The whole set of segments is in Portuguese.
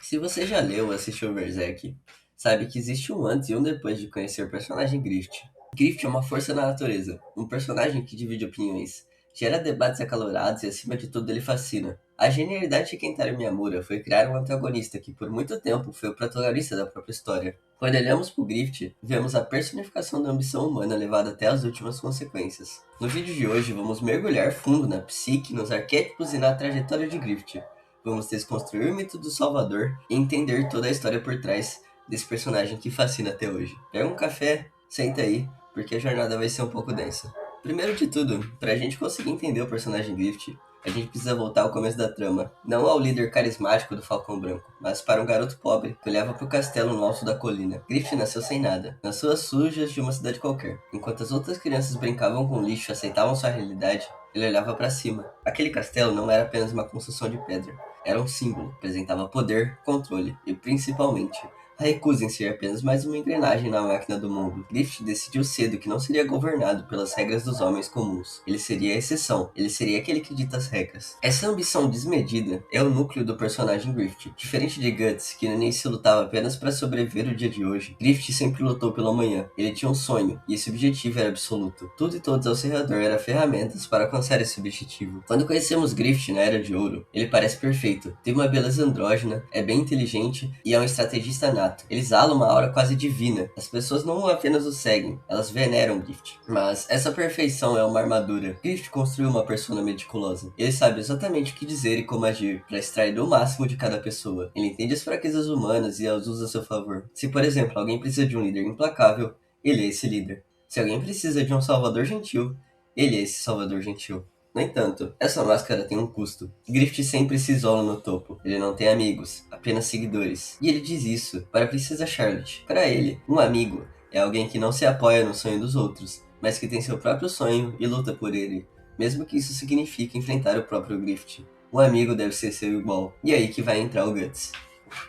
Se você já leu ou assistiu Berserk, sabe que existe um antes e um depois de conhecer o personagem Grift. Grift é uma força da natureza, um personagem que divide opiniões, gera debates acalorados e acima de tudo ele fascina. A genialidade de Kentaro Miyamura foi criar um antagonista que por muito tempo foi o protagonista da própria história. Quando olhamos para o Grift, vemos a personificação da ambição humana levada até as últimas consequências. No vídeo de hoje vamos mergulhar fundo na psique, nos arquétipos e na trajetória de Grift. Vamos desconstruir o mito do Salvador e entender toda a história por trás desse personagem que fascina até hoje. Pega um café, senta aí, porque a jornada vai ser um pouco densa. Primeiro de tudo, pra gente conseguir entender o personagem Grift, a gente precisa voltar ao começo da trama. Não ao líder carismático do Falcão Branco, mas para um garoto pobre que olhava para o castelo no alto da colina. Grift nasceu sem nada, nas ruas sujas de uma cidade qualquer. Enquanto as outras crianças brincavam com lixo e aceitavam sua realidade, ele olhava para cima. Aquele castelo não era apenas uma construção de pedra. Era um símbolo, representava poder, controle e, principalmente, a recusa em ser apenas mais uma engrenagem na máquina do mundo. Griffith decidiu cedo que não seria governado pelas regras dos homens comuns. Ele seria a exceção, ele seria aquele que dita as regras. Essa ambição desmedida é o núcleo do personagem Griffith. Diferente de Guts, que no início lutava apenas para sobreviver o dia de hoje, Griffith sempre lutou pelo amanhã. Ele tinha um sonho, e esse objetivo era absoluto. Tudo e todos ao seu redor eram ferramentas para alcançar esse objetivo. Quando conhecemos Griffith na Era de Ouro, ele parece perfeito. Tem uma beleza andrógena, é bem inteligente e é um estrategista nato. Ele exala uma aura quase divina. As pessoas não apenas o seguem, elas veneram Griffith. Mas essa perfeição é uma armadura. Griffith construiu uma persona meticulosa. Ele sabe exatamente o que dizer e como agir, para extrair o máximo de cada pessoa. Ele entende as fraquezas humanas e as usa a seu favor. Se, por exemplo, alguém precisa de um líder implacável, ele é esse líder. Se alguém precisa de um salvador gentil, ele é esse salvador gentil. No entanto, essa máscara tem um custo. Griffith sempre se isola no topo. Ele não tem amigos, apenas seguidores. E ele diz isso para a princesa Charlotte. Para ele, um amigo é alguém que não se apoia no sonho dos outros, mas que tem seu próprio sonho e luta por ele, mesmo que isso signifique enfrentar o próprio Griffith. Um amigo deve ser seu igual. E é aí que vai entrar o Guts.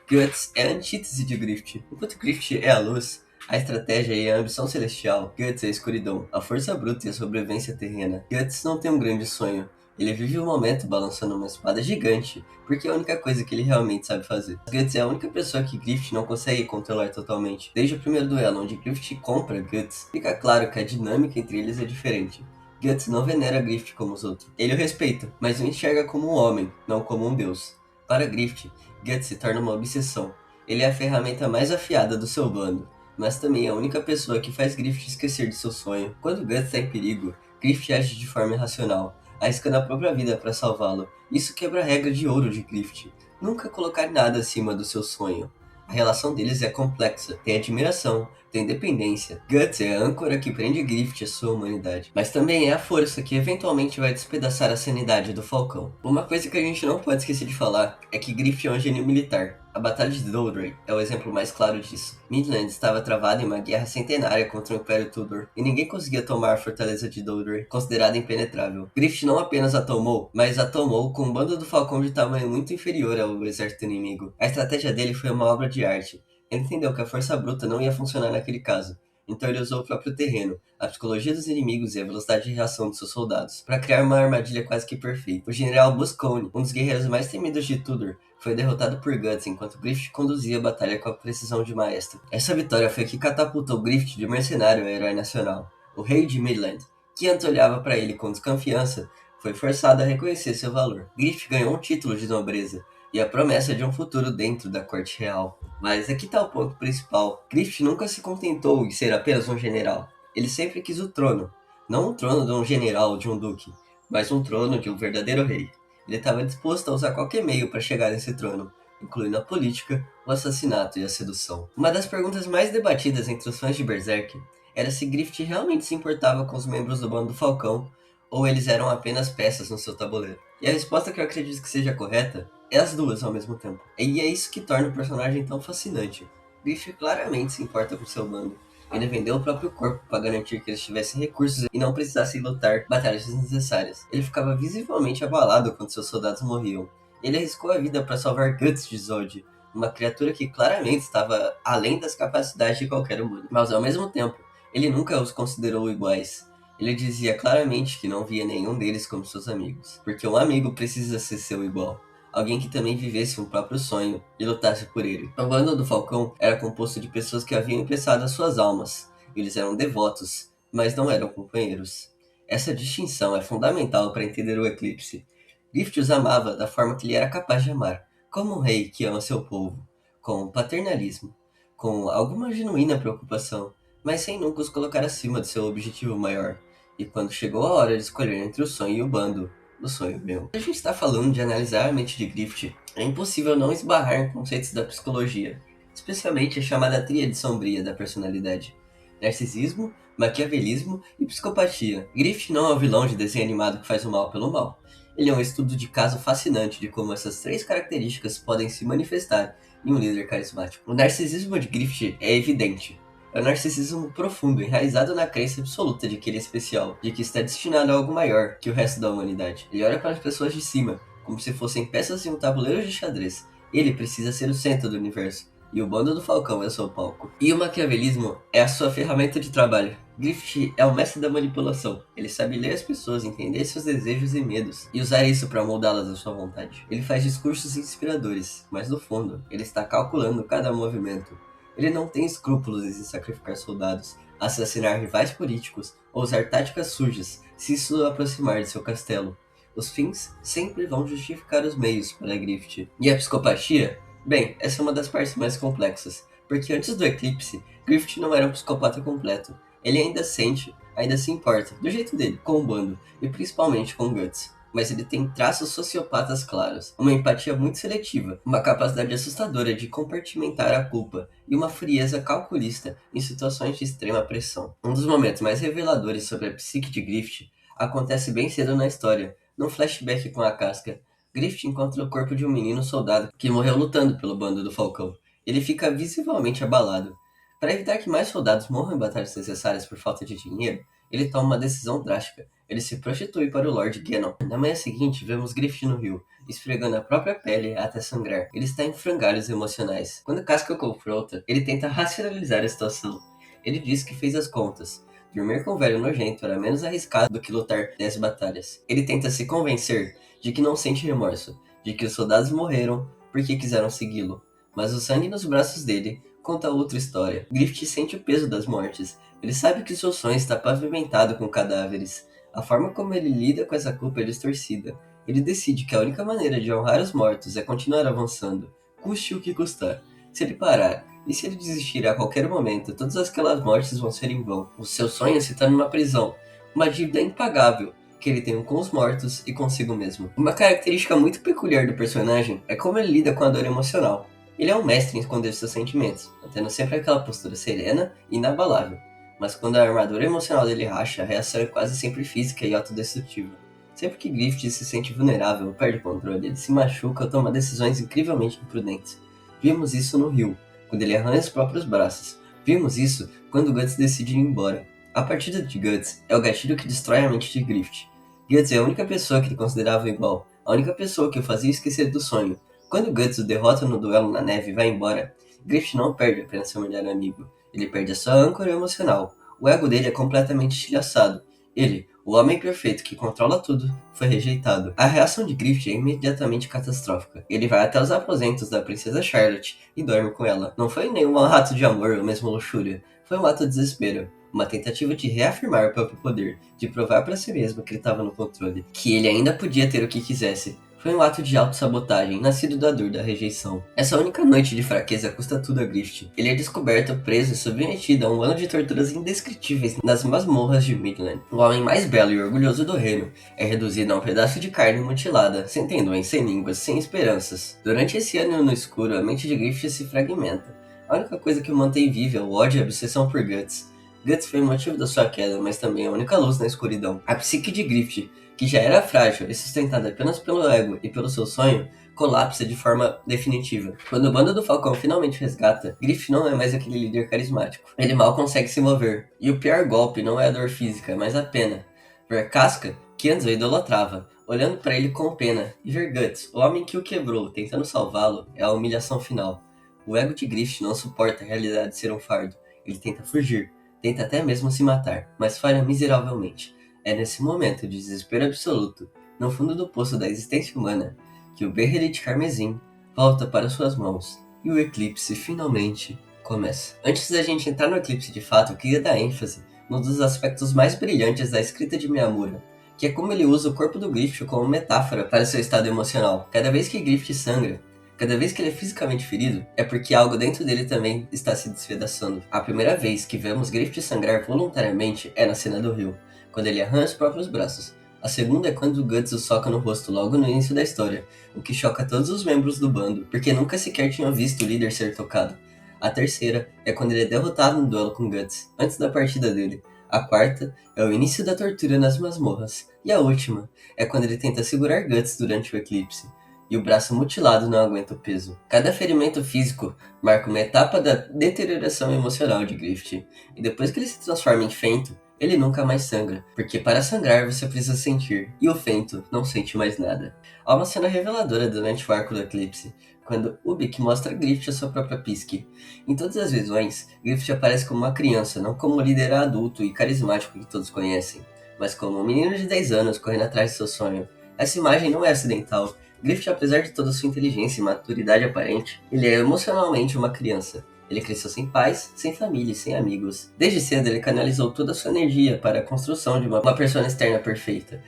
Guts é a antítese de Griffith. Enquanto Griffith é a luz, a estratégia e a ambição celestial, Guts é a escuridão, a força bruta e a sobrevivência terrena. Guts não tem um grande sonho. Ele vive o momento balançando uma espada gigante, porque é a única coisa que ele realmente sabe fazer. Guts é a única pessoa que Griffith não consegue controlar totalmente. Desde o primeiro duelo, onde Griffith compra Guts, fica claro que a dinâmica entre eles é diferente. Guts não venera Griffith como os outros. Ele o respeita, mas o enxerga como um homem, não como um deus. Para Griffith, Guts se torna uma obsessão. Ele é a ferramenta mais afiada do seu bando, mas também é a única pessoa que faz Griffith esquecer de seu sonho. Quando Guts está em perigo, Griffith age de forma irracional, arriscando a própria vida para salvá-lo. Isso quebra a regra de ouro de Griffith: nunca colocar nada acima do seu sonho. A relação deles é complexa, tem admiração, tem dependência. Guts é a âncora que prende Griffith à sua humanidade, mas também é a força que eventualmente vai despedaçar a sanidade do Falcão. Uma coisa que a gente não pode esquecer de falar é que Griffith é um gênio militar. A Batalha de Doldrey é o exemplo mais claro disso. Midland estava travada em uma guerra centenária contra o Império Tudor, e ninguém conseguia tomar a fortaleza de Doldrey, considerada impenetrável. Griffith não apenas a tomou, mas a tomou com um bando do Falcão de tamanho muito inferior ao exército inimigo. A estratégia dele foi uma obra de arte. Ele entendeu que a força bruta não ia funcionar naquele caso, então ele usou o próprio terreno, a psicologia dos inimigos e a velocidade de reação de seus soldados, para criar uma armadilha quase que perfeita. O general Buscone, um dos guerreiros mais temidos de Tudor, foi derrotado por Guts enquanto Griffith conduzia a batalha com a precisão de maestro. Essa vitória foi que catapultou Griffith de mercenário a herói nacional. O rei de Midland, que antes olhava para ele com desconfiança, foi forçado a reconhecer seu valor. Griffith ganhou um título de nobreza e a promessa de um futuro dentro da corte real. Mas aqui está o ponto principal. Griffith nunca se contentou em ser apenas um general. Ele sempre quis o trono. Não o trono de um general ou de um duque, mas um trono de um verdadeiro rei. Ele estava disposto a usar qualquer meio para chegar nesse trono, incluindo a política, o assassinato e a sedução. Uma das perguntas mais debatidas entre os fãs de Berserk era se Griffith realmente se importava com os membros do bando do Falcão, ou eles eram apenas peças no seu tabuleiro. E a resposta que eu acredito que seja correta é as duas ao mesmo tempo. E é isso que torna o personagem tão fascinante. Griffith claramente se importa com seu bando. Ele vendeu o próprio corpo para garantir que eles tivessem recursos e não precisassem lutar batalhas desnecessárias. Ele ficava visivelmente abalado quando seus soldados morriam. Ele arriscou a vida para salvar Guts de Zod, uma criatura que claramente estava além das capacidades de qualquer humano. Mas ao mesmo tempo, ele nunca os considerou iguais. Ele dizia claramente que não via nenhum deles como seus amigos, porque um amigo precisa ser seu igual. alguém que também vivesse um próprio sonho e lutasse por ele. O bando do Falcão era composto de pessoas que haviam emprestado as suas almas. Eles eram devotos, mas não eram companheiros. Essa distinção é fundamental para entender o eclipse. Griffith os amava da forma que ele era capaz de amar, como um rei que ama seu povo, com paternalismo, com alguma genuína preocupação, mas sem nunca os colocar acima de seu objetivo maior. E quando chegou a hora de escolher entre o sonho e o bando, o sonho meu. A gente está falando de analisar a mente de Griffith, é impossível não esbarrar em conceitos da psicologia, especialmente a chamada tríade sombria da personalidade: narcisismo, maquiavelismo e psicopatia. Griffith não é o vilão de desenho animado que faz o mal pelo mal. Ele é um estudo de caso fascinante de como essas três características podem se manifestar em um líder carismático. O narcisismo de Griffith é evidente. É um narcisismo profundo, enraizado na crença absoluta de que ele é especial, de que está destinado a algo maior que o resto da humanidade. Ele olha para as pessoas de cima, como se fossem peças em um tabuleiro de xadrez. Ele precisa ser o centro do universo, e o bando do Falcão é o seu palco. E o maquiavelismo é a sua ferramenta de trabalho. Griffith é o mestre da manipulação. Ele sabe ler as pessoas, entender seus desejos e medos, e usar isso para moldá-las à sua vontade. Ele faz discursos inspiradores, mas no fundo, ele está calculando cada movimento. Ele não tem escrúpulos em sacrificar soldados, assassinar rivais políticos ou usar táticas sujas se isso o aproximar de seu castelo. Os fins sempre vão justificar os meios para Griffith. E a psicopatia? Bem, essa é uma das partes mais complexas, porque antes do eclipse, Griffith não era um psicopata completo. Ele ainda sente, ainda se importa, do jeito dele, com o bando, e principalmente com Guts. Mas ele tem traços sociopatas claros, uma empatia muito seletiva, uma capacidade assustadora de compartimentar a culpa e uma frieza calculista em situações de extrema pressão. Um dos momentos mais reveladores sobre a psique de Griffith acontece bem cedo na história, num flashback com a Casca. Griffith encontra o corpo de um menino soldado que morreu lutando pelo bando do Falcão. Ele fica visivelmente abalado. Para evitar que mais soldados morram em batalhas necessárias por falta de dinheiro, ele toma uma decisão drástica. Ele se prostitui para o Lord Gannon. Na manhã seguinte, vemos Griffith no rio, esfregando a própria pele até sangrar. Ele está em frangalhos emocionais. Quando Casca o confronta, ele tenta racionalizar a situação. Ele diz que fez as contas. Dormir com um velho nojento era menos arriscado do que lutar 10 batalhas. Ele tenta se convencer de que não sente remorso, de que os soldados morreram porque quiseram segui-lo. Mas o sangue nos braços dele conta outra história. Griffith sente o peso das mortes. Ele sabe que seu sonho está pavimentado com cadáveres. A forma como ele lida com essa culpa é distorcida. Ele decide que a única maneira de honrar os mortos é continuar avançando, custe o que custar. Se ele parar, e se ele desistir a qualquer momento, todas aquelas mortes vão ser em vão. O seu sonho se torna uma prisão, uma dívida impagável que ele tem com os mortos e consigo mesmo. Uma característica muito peculiar do personagem é como ele lida com a dor emocional. Ele é um mestre em esconder seus sentimentos, mantendo sempre aquela postura serena e inabalável. Mas quando a armadura emocional dele racha, a reação é quase sempre física e autodestrutiva. Sempre que Griffith se sente vulnerável ou perde o controle, ele se machuca ou toma decisões incrivelmente imprudentes. Vimos isso no rio, quando ele arranha os próprios braços. Vimos isso quando Guts decide ir embora. A partida de Guts é o gatilho que destrói a mente de Griffith. Guts é a única pessoa que ele considerava igual, a única pessoa que o fazia esquecer do sonho. Quando Guts o derrota no duelo na neve e vai embora, Griffith não perde apenas seu melhor amigo. Ele perde a sua âncora emocional. O ego dele é completamente estilhaçado. Ele, o homem perfeito que controla tudo, foi rejeitado. A reação de Griffith é imediatamente catastrófica. Ele vai até os aposentos da princesa Charlotte e dorme com ela. Não foi nenhum ato de amor ou mesmo luxúria. Foi um ato de desespero. Uma tentativa de reafirmar o próprio poder, de provar para si mesmo que ele estava no controle, que ele ainda podia ter o que quisesse. Foi um ato de autossabotagem, nascido da dor da rejeição. Essa única noite de fraqueza custa tudo a Griffith. Ele é descoberto, preso e submetido a um ano de torturas indescritíveis nas masmorras de Midland. O homem mais belo e orgulhoso do reino é reduzido a um pedaço de carne mutilada, sem tendões, sem línguas, sem esperanças. Durante esse ano no escuro, a mente de Griffith se fragmenta. A única coisa que o mantém vivo é o ódio e a obsessão por Guts. Guts foi o motivo da sua queda, mas também a única luz na escuridão. A psique de Griffith, que já era frágil e sustentada apenas pelo ego e pelo seu sonho, colapsa de forma definitiva. Quando o bando do Falcão finalmente resgata, Griffith não é mais aquele líder carismático. Ele mal consegue se mover. E o pior golpe não é a dor física, mas a pena. Ver Casca, que antes o idolatrava, olhando para ele com pena, e ver Guts, o homem que o quebrou, tentando salvá-lo, é a humilhação final. O ego de Griffith não suporta a realidade de ser um fardo. Ele tenta fugir, tenta até mesmo se matar, mas falha miseravelmente. É nesse momento de desespero absoluto, no fundo do poço da existência humana, que o berrelite carmesim volta para suas mãos e o eclipse finalmente começa. Antes da gente entrar no eclipse de fato, eu queria dar ênfase num dos aspectos mais brilhantes da escrita de Miyamura, que é como ele usa o corpo do Griffith como metáfora para seu estado emocional. Cada vez que Griffith sangra, cada vez que ele é fisicamente ferido, é porque algo dentro dele também está se despedaçando. A primeira vez que vemos Griffith sangrar voluntariamente é na cena do rio, quando ele arranha os próprios braços. A segunda é quando Guts o soca no rosto logo no início da história, o que choca todos os membros do bando, porque nunca sequer tinham visto o líder ser tocado. A terceira é quando ele é derrotado no duelo com Guts, antes da partida dele. A quarta é o início da tortura nas masmorras. E a última é quando ele tenta segurar Guts durante o eclipse, e o braço mutilado não aguenta o peso. Cada ferimento físico marca uma etapa da deterioração emocional de Griffith, e depois que ele se transforma em Fento, ele nunca mais sangra, porque para sangrar você precisa sentir, e o Fento não sente mais nada. Há uma cena reveladora durante o arco do eclipse, quando Ubik mostra a Griffith a sua própria Pisque. Em todas as visões, Griffith aparece como uma criança, não como o líder adulto e carismático que todos conhecem, mas como um menino de 10 anos correndo atrás de seu sonho. Essa imagem não é acidental. Griffith, apesar de toda sua inteligência e maturidade aparente, ele é emocionalmente uma criança. Ele cresceu sem pais, sem família e sem amigos. Desde cedo ele canalizou toda a sua energia para a construção de uma persona externa perfeita,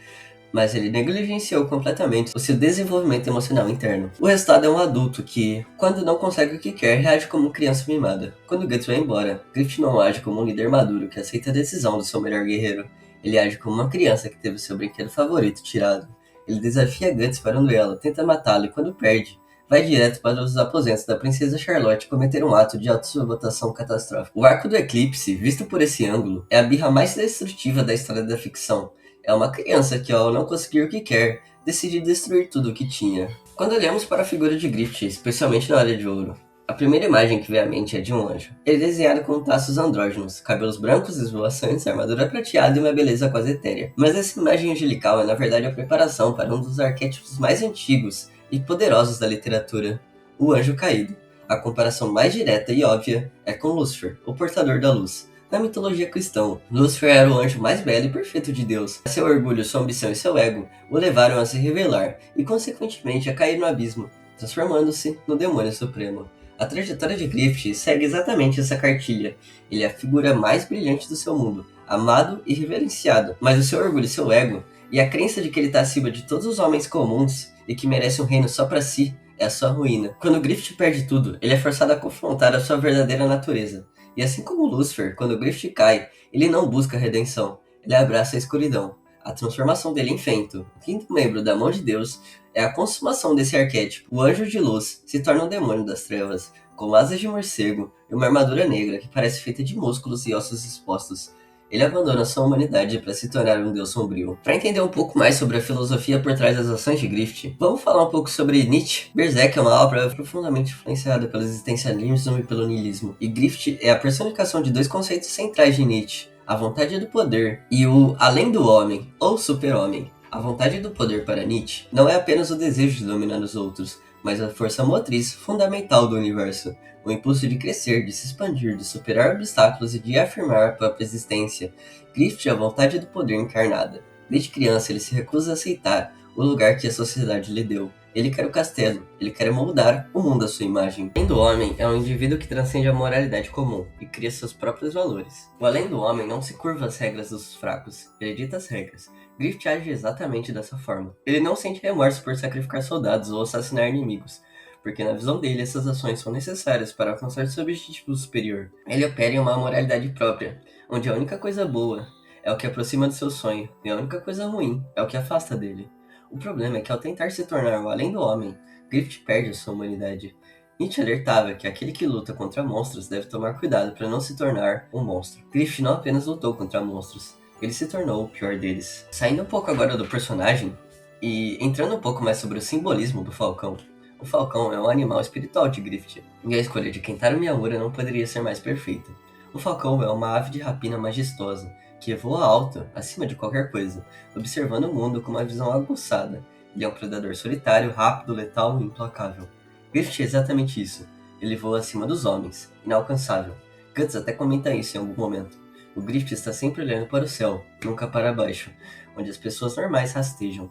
mas ele negligenciou completamente o seu desenvolvimento emocional interno. O resultado é um adulto que, quando não consegue o que quer, reage como criança mimada. Quando Guts vai embora, Griffith não age como um líder maduro que aceita a decisão do seu melhor guerreiro. Ele age como uma criança que teve seu brinquedo favorito tirado. Ele desafia Guts para um duelo, tenta matá-lo e quando perde, vai direto para os aposentos da princesa Charlotte cometer um ato de autossabotação catastrófico. O arco do eclipse, visto por esse ângulo, é a birra mais destrutiva da história da ficção. É uma criança que, ao não conseguir o que quer, decide destruir tudo o que tinha. Quando olhamos para a figura de Griffith, especialmente na Era de Ouro, a primeira imagem que vem à mente é de um anjo. Ele é desenhado com traços andrógenos, cabelos brancos esvoaçantes, armadura prateada e uma beleza quase etérea. Mas essa imagem angelical é na verdade a preparação para um dos arquétipos mais antigos e poderosos da literatura, o anjo caído. A comparação mais direta e óbvia é com Lúcifer, o portador da luz. Na mitologia cristã, Lúcifer era o anjo mais belo e perfeito de Deus. Seu orgulho, sua ambição e seu ego o levaram a se rebelar e, consequentemente, a cair no abismo, transformando-se no demônio supremo. A trajetória de Griffith segue exatamente essa cartilha. Ele é a figura mais brilhante do seu mundo, amado e reverenciado, mas o seu orgulho e seu ego, e a crença de que ele está acima de todos os homens comuns e que merece um reino só para si, é a sua ruína. Quando Griffith perde tudo, ele é forçado a confrontar a sua verdadeira natureza. E assim como Lúcifer, quando Griffith cai, ele não busca redenção, ele abraça a escuridão. A transformação dele em Fento, o quinto membro da mão de Deus, é a consumação desse arquétipo. O anjo de luz se torna um demônio das trevas, com asas de morcego e uma armadura negra que parece feita de músculos e ossos expostos. Ele abandona sua humanidade para se tornar um deus sombrio. Para entender um pouco mais sobre a filosofia por trás das ações de Griffith, vamos falar um pouco sobre Nietzsche. Berserk é uma obra profundamente influenciada pelo existencialismo e pelo niilismo, e Griffith é a personificação de dois conceitos centrais de Nietzsche: a vontade do poder e o além do homem, ou super-homem. A vontade do poder para Nietzsche não é apenas o desejo de dominar os outros, mas a força motriz fundamental do universo, o impulso de crescer, de se expandir, de superar obstáculos e de afirmar a própria existência. Griffith é a vontade do poder encarnada. Desde criança ele se recusa a aceitar o lugar que a sociedade lhe deu. Ele quer o castelo, ele quer moldar o mundo à sua imagem. O além do homem é um indivíduo que transcende a moralidade comum e cria seus próprios valores. O além do homem não se curva às regras dos fracos, ele dita as regras. Griffith age exatamente dessa forma. Ele não sente remorso por sacrificar soldados ou assassinar inimigos, porque na visão dele essas ações são necessárias para alcançar seu objetivo superior. Ele opera em uma moralidade própria, onde a única coisa boa é o que aproxima do seu sonho, e a única coisa ruim é o que afasta dele. O problema é que ao tentar se tornar o além do homem, Griffith perde a sua humanidade. Nietzsche alertava que aquele que luta contra monstros deve tomar cuidado para não se tornar um monstro. Griffith não apenas lutou contra monstros, ele se tornou o pior deles. Saindo um pouco agora do personagem e entrando um pouco mais sobre o simbolismo do Falcão. O Falcão é um animal espiritual de Griffith, e a escolha de Kentaro Miyamura não poderia ser mais perfeita. O Falcão é uma ave de rapina majestosa, que voa alto, acima de qualquer coisa, observando o mundo com uma visão aguçada. Ele é um predador solitário, rápido, letal e implacável. Griffith é exatamente isso. Ele voa acima dos homens, inalcançável. Guts até comenta isso em algum momento. O Griffith está sempre olhando para o céu, nunca para baixo, onde as pessoas normais rastejam.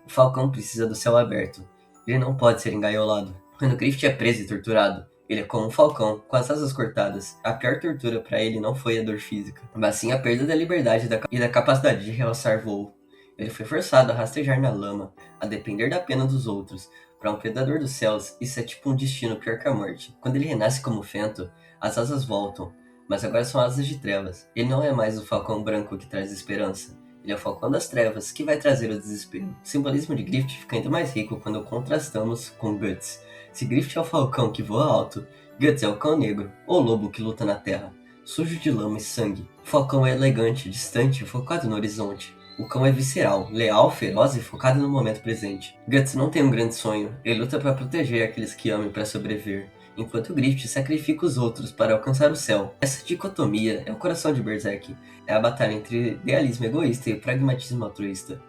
O Falcão precisa do céu aberto. Ele não pode ser engaiolado. Quando Griffith é preso e torturado, ele é como um falcão, com as asas cortadas. A pior tortura para ele não foi a dor física, mas sim a perda da liberdade e da capacidade de realçar voo. Ele foi forçado a rastejar na lama, a depender da pena dos outros. Para um predador dos céus, isso é tipo um destino pior que a morte. Quando ele renasce como Fento, as asas voltam, mas agora são asas de trevas. Ele não é mais o falcão branco que traz esperança. Ele é o falcão das trevas, que vai trazer o desespero. O simbolismo de Griffith fica ainda mais rico quando contrastamos com Guts. Se Griffith é o falcão que voa alto, Guts é o cão negro, ou lobo que luta na terra, sujo de lama e sangue. O falcão é elegante, distante, focado no horizonte. O cão é visceral, leal, feroz e focado no momento presente. Guts não tem um grande sonho, ele luta para proteger aqueles que ama e para sobreviver, enquanto Griffith sacrifica os outros para alcançar o céu. Essa dicotomia é o coração de Berserk, é a batalha entre idealismo egoísta e pragmatismo altruísta.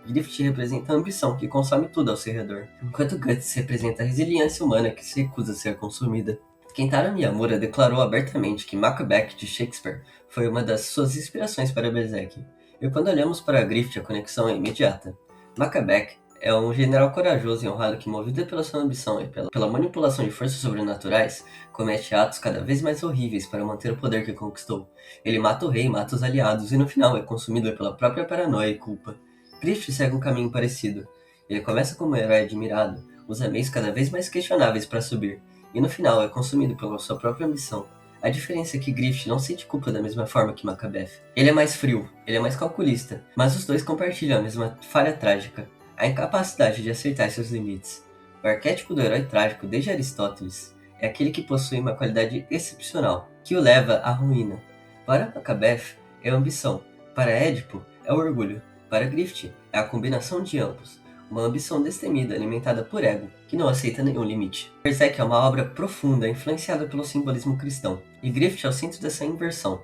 Griffith representa a ambição que consome tudo ao seu redor, enquanto Guts representa a resiliência humana que se recusa a ser consumida. Kentaro Miyamura declarou abertamente que Macbeth de Shakespeare foi uma das suas inspirações para Berserk. E quando olhamos para Griffith, a conexão é imediata. Macbeth é um general corajoso e honrado que, movido pela sua ambição e pela manipulação de forças sobrenaturais, comete atos cada vez mais horríveis para manter o poder que conquistou. Ele mata o rei, mata os aliados e no final é consumido pela própria paranoia e culpa. Griffith segue um caminho parecido. Ele começa como um herói admirado, usa meios cada vez mais questionáveis para subir, e no final é consumido pela sua própria ambição. A diferença é que Griffith não sente culpa da mesma forma que Macbeth. Ele é mais frio, ele é mais calculista, mas os dois compartilham a mesma falha trágica, a incapacidade de acertar seus limites. O arquétipo do herói trágico desde Aristóteles é aquele que possui uma qualidade excepcional, que o leva à ruína. Para Macbeth é a ambição, para Édipo é o orgulho, para Griffith é a combinação de ambos. Uma ambição destemida alimentada por ego, que não aceita nenhum limite. Berserk é uma obra profunda, influenciada pelo simbolismo cristão, e Griffith é o centro dessa inversão.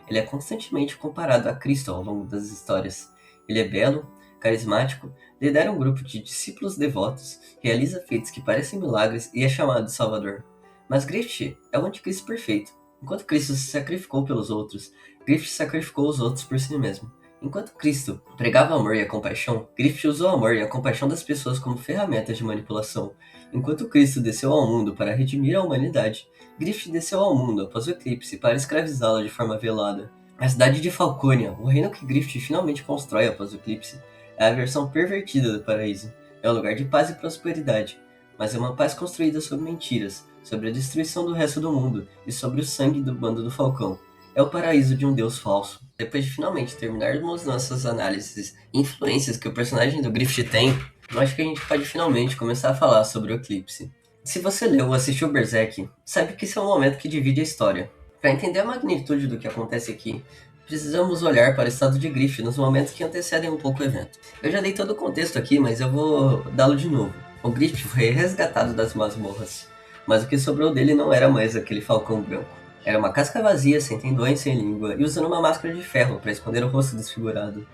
Ele é constantemente comparado a Cristo ao longo das histórias. Ele é belo, carismático, lidera um grupo de discípulos devotos, realiza feitos que parecem milagres e é chamado de Salvador. Mas Griffith é o anticristo perfeito. Enquanto Cristo se sacrificou pelos outros, Griffith sacrificou os outros por si mesmo. Enquanto Cristo pregava o amor e a compaixão, Griffith usou o amor e a compaixão das pessoas como ferramentas de manipulação. Enquanto Cristo desceu ao mundo para redimir a humanidade, Griffith desceu ao mundo após o eclipse para escravizá-la de forma velada. A cidade de Falconia, o reino que Griffith finalmente constrói após o eclipse, é a versão pervertida do paraíso. É um lugar de paz e prosperidade, mas é uma paz construída sobre mentiras, sobre a destruição do resto do mundo e sobre o sangue do bando do Falcão. É o paraíso de um deus falso. Depois de finalmente terminarmos nossas análises e influências que o personagem do Griffith tem, eu acho que a gente pode finalmente começar a falar sobre o eclipse. Se você leu ou assistiu Berserk, sabe que esse é um momento que divide a história. Para entender a magnitude do que acontece aqui, precisamos olhar para o estado de Griffith nos momentos que antecedem um pouco o evento. Eu já dei todo o contexto aqui, mas eu vou dá-lo de novo. O Griffith foi resgatado das masmorras, mas o que sobrou dele não era mais aquele falcão branco. Era uma casca vazia, sem tendões e sem língua, e usando uma máscara de ferro para esconder o rosto desfigurado.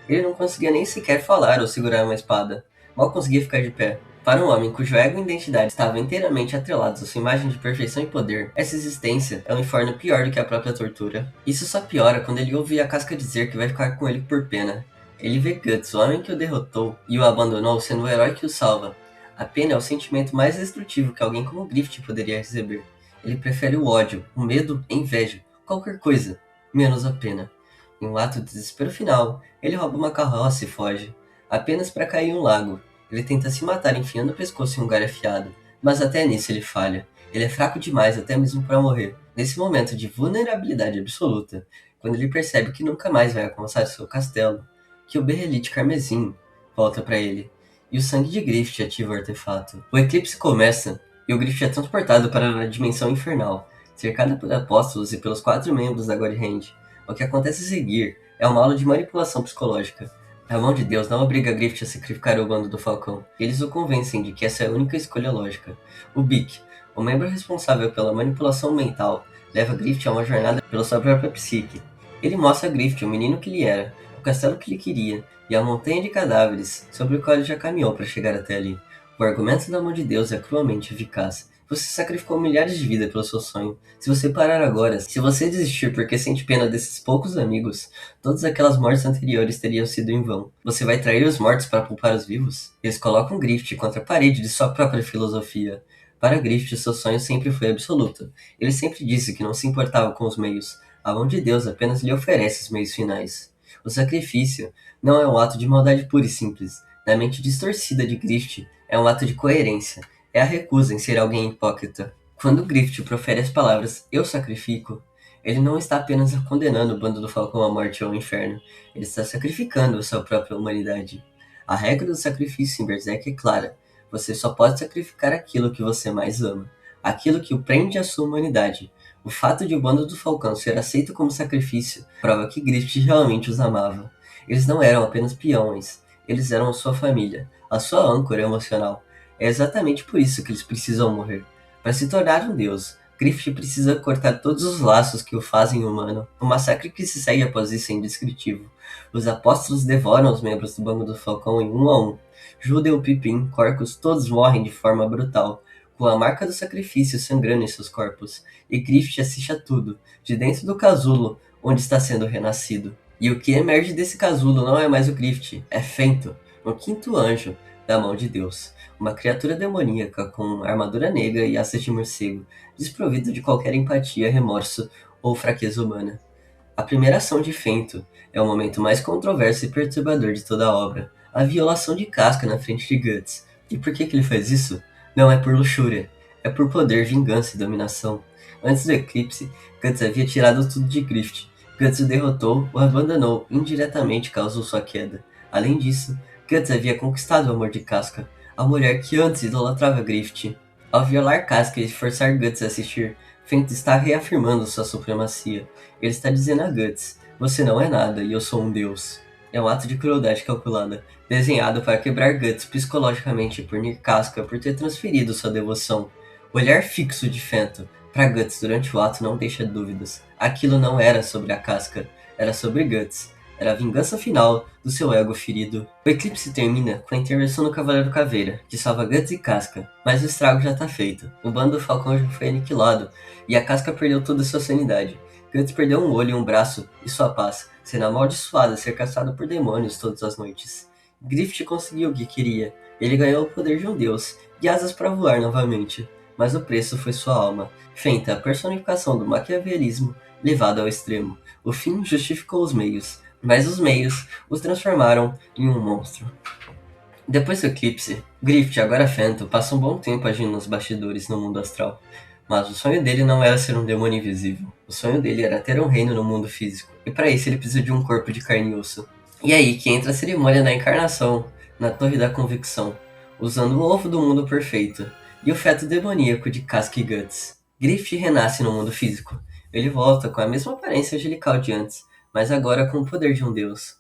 Ele não conseguia nem sequer falar ou segurar uma espada. Mal conseguia ficar de pé. Para um homem cujo ego e identidade estavam inteiramente atrelados à sua imagem de perfeição e poder, essa existência é um inferno pior do que a própria tortura. Isso só piora quando ele ouve a casca dizer que vai ficar com ele por pena. Ele vê Guts, o homem que o derrotou e o abandonou, sendo o herói que o salva. A pena é o sentimento mais destrutivo que alguém como Griffith poderia receber. Ele prefere o ódio, o medo, a inveja, qualquer coisa, menos a pena. Em um ato de desespero final, ele rouba uma carroça e foge, apenas para cair em um lago. Ele tenta se matar enfiando o pescoço em um galho afiado, mas até nisso ele falha. Ele é fraco demais até mesmo para morrer. Nesse momento de vulnerabilidade absoluta, quando ele percebe que nunca mais vai alcançar seu castelo, que o berrelite carmesim volta para ele, e o sangue de Griffith ativa o artefato. O eclipse começa, e o Griffith é transportado para a dimensão infernal, cercado por apóstolos e pelos 4 membros da God Hand. O que acontece a seguir é uma aula de manipulação psicológica. A mão de Deus não obriga Griffith a sacrificar o bando do Falcão. Eles o convencem de que essa é a única escolha lógica. O Bic, o membro responsável pela manipulação mental, leva Griffith a uma jornada pela sua própria psique. Ele mostra a Griffith o menino que ele era, o castelo que ele queria, e a montanha de cadáveres sobre o qual ele já caminhou para chegar até ali. O argumento da mão de Deus é cruelmente eficaz. Você sacrificou milhares de vidas pelo seu sonho. Se você parar agora, se você desistir porque sente pena desses poucos amigos, todas aquelas mortes anteriores teriam sido em vão. Você vai trair os mortos para poupar os vivos? Eles colocam Griffith contra a parede de sua própria filosofia. Para Griffith, seu sonho sempre foi absoluto. Ele sempre disse que não se importava com os meios. A mão de Deus apenas lhe oferece os meios finais. O sacrifício não é um ato de maldade pura e simples. Na mente distorcida de Griffith, é um ato de coerência. É a recusa em ser alguém hipócrita. Quando Griffith profere as palavras "eu sacrifico", ele não está apenas condenando o bando do Falcão à morte ou ao inferno. Ele está sacrificando a sua própria humanidade. A regra do sacrifício em Berserk é clara. Você só pode sacrificar aquilo que você mais ama. Aquilo que o prende à sua humanidade. O fato de o bando do Falcão ser aceito como sacrifício prova que Griffith realmente os amava. Eles não eram apenas peões. Eles eram a sua família, a sua âncora emocional. É exatamente por isso que eles precisam morrer. Para se tornar um deus, Griffith precisa cortar todos os laços que o fazem humano. O massacre que se segue após isso é indescritível. Os apóstolos devoram os membros do bando do Falcão em um a um. Judeu, Pippin, Corcus, todos morrem de forma brutal, com a marca do sacrifício sangrando em seus corpos. E Griffith assiste a tudo, de dentro do casulo, onde está sendo renascido. E o que emerge desse casulo não é mais o Griffith, é Fento, o quinto anjo da mão de Deus. Uma criatura demoníaca com armadura negra e asas de morcego, desprovido de qualquer empatia, remorso ou fraqueza humana. A primeira ação de Fento é o momento mais controverso e perturbador de toda a obra, a violação de Casca na frente de Guts. E por que ele faz isso? Não é por luxúria, é por poder, vingança e dominação. Antes do eclipse, Guts havia tirado tudo de Griffith. Guts o derrotou, o abandonou, indiretamente causou sua queda. Além disso, Guts havia conquistado o amor de Casca, a mulher que antes idolatrava Griffith. Ao violar Casca e forçar Guts a assistir, Fento está reafirmando sua supremacia. Ele está dizendo a Guts: você não é nada e eu sou um deus. É um ato de crueldade calculada, desenhado para quebrar Guts psicologicamente e punir Casca por ter transferido sua devoção. O olhar fixo de Fento para Guts durante o ato não deixa dúvidas. Aquilo não era sobre a Casca, era sobre Guts. Era a vingança final do seu ego ferido. O eclipse termina com a intervenção do Cavaleiro Caveira, que salva Guts e Casca, mas o estrago já está feito. O bando do Falcão já foi aniquilado, e a Casca perdeu toda a sua sanidade. Guts perdeu um olho e um braço, e sua paz, sendo amaldiçoado a ser caçado por demônios todas as noites. Griffith conseguiu o que queria. Ele ganhou o poder de um deus, e asas para voar novamente. Mas o preço foi sua alma. Fenta, a personificação do maquiavelismo levado ao extremo. O fim justificou os meios, mas os meios os transformaram em um monstro. Depois do eclipse, Griffith, agora Fento, passa um bom tempo agindo nos bastidores no mundo astral. Mas o sonho dele não era ser um demônio invisível. O sonho dele era ter um reino no mundo físico. E para isso ele precisa de um corpo de carne e osso. E aí que entra a cerimônia da encarnação, na Torre da Convicção, usando o ovo do mundo perfeito e o feto demoníaco de Casca e Guts. Griffith renasce no mundo físico. Ele volta com a mesma aparência angelical de antes, mas agora com o poder de um deus.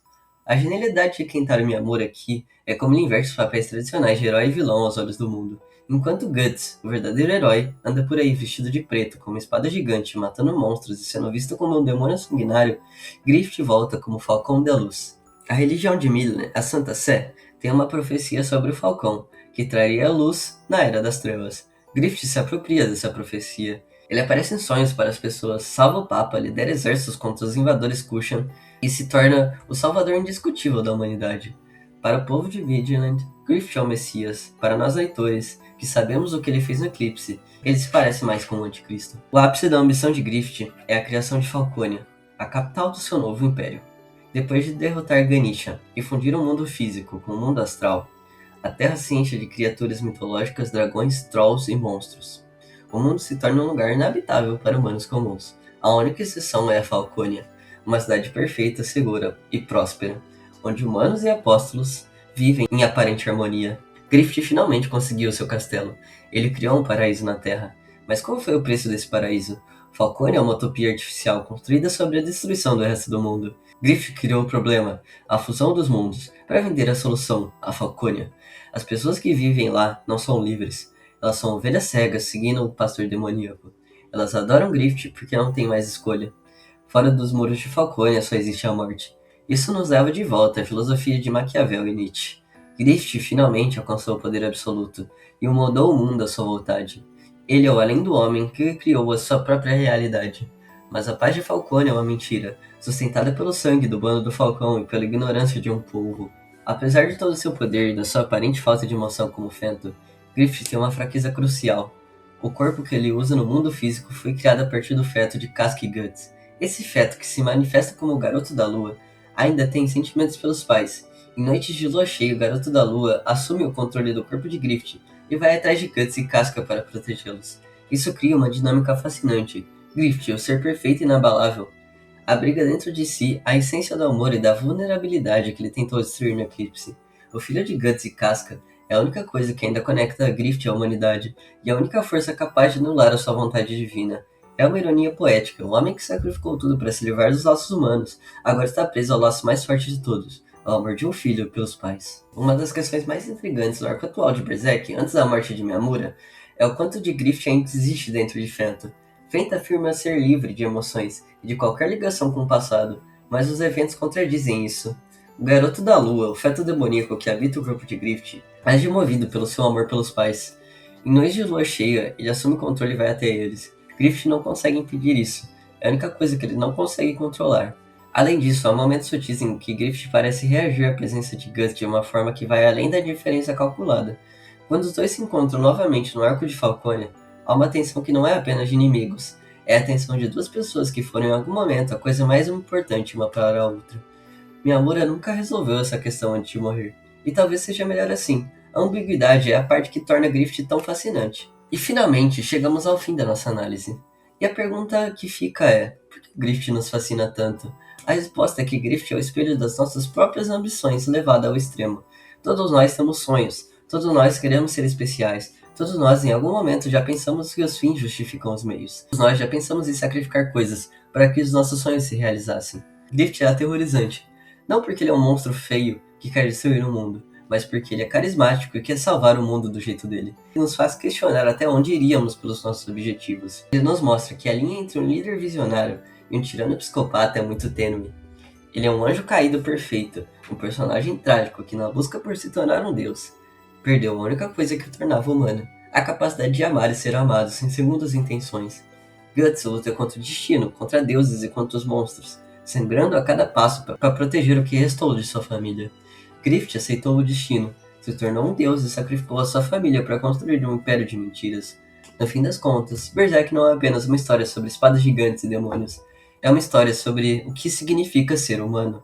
A genialidade de Kentaro Miyamura aqui é como ele inverte os papéis tradicionais de herói e vilão aos olhos do mundo. Enquanto Guts, o verdadeiro herói, anda por aí vestido de preto, com uma espada gigante, matando monstros e sendo visto como um demônio sanguinário, Griffith volta como Falcão da Luz. A religião de Milner, a Santa Sé, tem uma profecia sobre o Falcão, que traria a luz na Era das Trevas. Griffith se apropria dessa profecia. Ele aparece em sonhos para as pessoas, salva o Papa, lidera exércitos contra os invasores Kushan e se torna o salvador indiscutível da humanidade. Para o povo de Vigilant, Griffith é o Messias. Para nós leitores, que sabemos o que ele fez no Eclipse, ele se parece mais com o Anticristo. O ápice da ambição de Griffith é a criação de Falconia, a capital do seu novo império. Depois de derrotar Ganesha e fundir o mundo físico com o mundo astral, a Terra se enche de criaturas mitológicas, dragões, trolls e monstros. O mundo se torna um lugar inabitável para humanos comuns. A única exceção é a Falconia, uma cidade perfeita, segura e próspera, onde humanos e apóstolos vivem em aparente harmonia. Griffith finalmente conseguiu seu castelo. Ele criou um paraíso na Terra. Mas qual foi o preço desse paraíso? Falconia é uma utopia artificial construída sobre a destruição do resto do mundo. Griffith criou o problema, a fusão dos mundos, para vender a solução, a Falconia. As pessoas que vivem lá não são livres. Elas são ovelhas cegas seguindo o pastor demoníaco. Elas adoram Griffith porque não têm mais escolha. Fora dos muros de Falconia só existe a morte. Isso nos leva de volta à filosofia de Maquiavel e Nietzsche. Griffith finalmente alcançou o poder absoluto e moldou o mundo à sua vontade. Ele é o além do homem que criou a sua própria realidade. Mas a paz de Falcone é uma mentira, sustentada pelo sangue do bando do Falcão e pela ignorância de um povo. Apesar de todo o seu poder e da sua aparente falta de emoção como Fento, Griffith tem uma fraqueza crucial. O corpo que ele usa no mundo físico foi criado a partir do feto de Casca e Guts. Esse feto, que se manifesta como o Garoto da Lua, ainda tem sentimentos pelos pais. Em noites de lua cheia, o Garoto da Lua assume o controle do corpo de Griffith e vai atrás de Guts e Casca para protegê-los. Isso cria uma dinâmica fascinante. Griffith, o ser perfeito e inabalável, abriga dentro de si a essência do amor e da vulnerabilidade que ele tentou destruir no Eclipse. O filho de Guts e Casca é a única coisa que ainda conecta Griffith à humanidade, e a única força capaz de anular a sua vontade divina. É uma ironia poética, um homem que sacrificou tudo para se livrar dos laços humanos, agora está preso ao laço mais forte de todos, ao amor de um filho pelos pais. Uma das questões mais intrigantes do arco atual de Berserk, antes da morte de Miyamura, é o quanto de Griffith ainda existe dentro de Fento. Fento afirma ser livre de emoções e de qualquer ligação com o passado, mas os eventos contradizem isso. O Garoto da Lua, o feto demoníaco que habita o corpo de Griffith, age movido pelo seu amor pelos pais. Em noites de lua cheia, ele assume o controle e vai até eles. Griffith não consegue impedir isso, é a única coisa que ele não consegue controlar. Além disso, há momentos sutis em que Griffith parece reagir à presença de Guts de uma forma que vai além da diferença calculada. Quando os dois se encontram novamente no Arco de Falconia, há uma tensão que não é apenas de inimigos, é a tensão de duas pessoas que foram em algum momento a coisa mais importante uma para a outra. Miyamura nunca resolveu essa questão antes de morrer, e talvez seja melhor assim. A ambiguidade é a parte que torna Griffith tão fascinante. E finalmente, chegamos ao fim da nossa análise. E a pergunta que fica é, por que Griffith nos fascina tanto? A resposta é que Griffith é o espelho das nossas próprias ambições levada ao extremo. Todos nós temos sonhos, todos nós queremos ser especiais, todos nós em algum momento já pensamos que os fins justificam os meios. Todos nós já pensamos em sacrificar coisas para que os nossos sonhos se realizassem. Griffith é aterrorizante. Não porque ele é um monstro feio que quer destruir o mundo, mas porque ele é carismático e quer salvar o mundo do jeito dele. Ele nos faz questionar até onde iríamos pelos nossos objetivos. Ele nos mostra que a linha entre um líder visionário e um tirano psicopata é muito tênue. Ele é um anjo caído perfeito, um personagem trágico que, na busca por se tornar um deus, perdeu a única coisa que o tornava humano, a capacidade de amar e ser amado sem segundas intenções. Guts luta contra o destino, contra deuses e contra os monstros, sangrando a cada passo para proteger o que restou de sua família. Griffith aceitou o destino, se tornou um deus e sacrificou a sua família para construir um império de mentiras. No fim das contas, Berserk não é apenas uma história sobre espadas gigantes e demônios, é uma história sobre o que significa ser humano.